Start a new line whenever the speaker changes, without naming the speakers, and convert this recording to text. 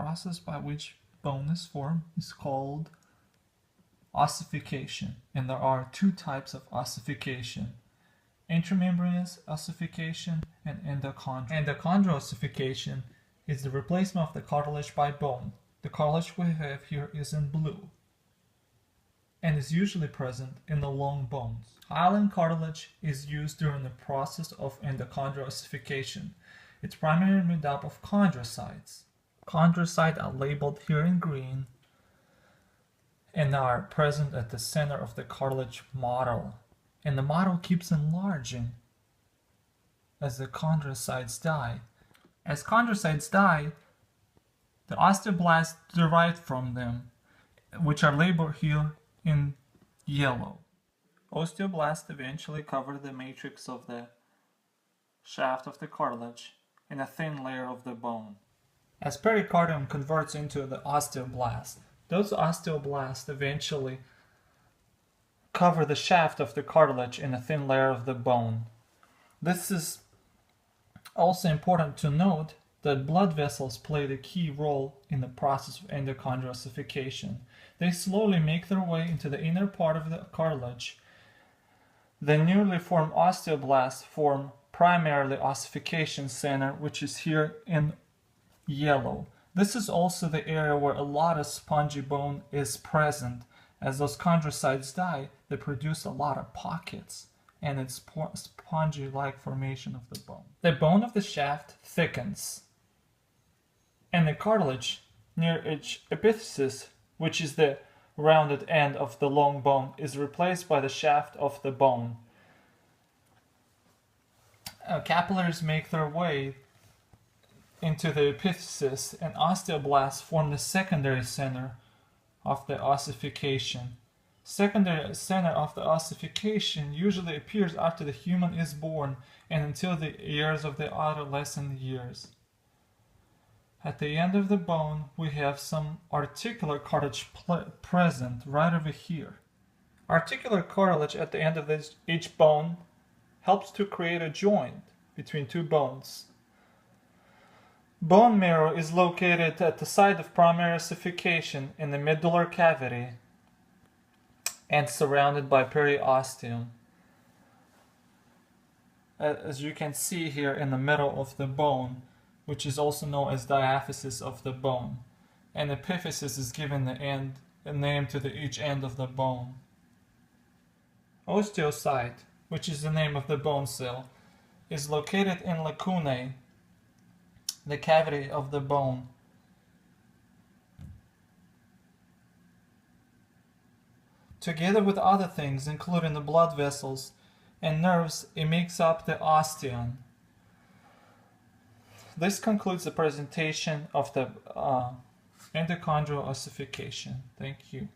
process by which bone is formed is called ossification, and there are two types of ossification: intramembranous ossification and endochondral. Endochondral ossification is the replacement of the cartilage by bone. The cartilage we have here is in blue and is usually present in the long bones. Hyaline cartilage is used during the process of endochondral ossification. It's primarily made up of chondrocytes. Chondrocytes are labeled here in green and are present at the center of the cartilage model. And the model keeps enlarging as the chondrocytes die. As chondrocytes die, the osteoblasts derived from them, which are labeled here in yellow. Osteoblasts eventually cover the matrix of the shaft of the cartilage in a thin layer of the bone. As pericardium converts into the osteoblast, those osteoblasts eventually cover the shaft of the cartilage in a thin layer of the bone. This is also important to note that blood vessels play the key role in the process of endochondral ossification. They slowly make their way into the inner part of the cartilage. The newly formed osteoblasts form primarily ossification center, which is here in yellow. This is also the area where a lot of spongy bone is present. As those chondrocytes die, they produce a lot of pockets, and it's spongy-like formation of the bone. The bone of the shaft thickens, and the cartilage near its epiphysis, which is the rounded end of the long bone, is replaced by the shaft of the bone. Capillaries make their way into the epiphysis, and osteoblasts form the secondary center of the ossification. Secondary center of the ossification usually appears after the human is born and until the years of the adolescent years. At the end of the bone, we have some articular cartilage present right over here. Articular cartilage at the end of each bone helps to create a joint between two bones. Bone marrow is located at the site of primary ossification in the medullary cavity and surrounded by periosteum. As you can see here in the middle of the bone, which is also known as diaphysis of the bone, and epiphysis is given a name to each end of the bone. Osteocyte, which is the name of the bone cell, is located in lacunae, the cavity of the bone. Together with other things, including the blood vessels and nerves, it makes up the osteon. This concludes the presentation of the endochondral ossification. Thank you.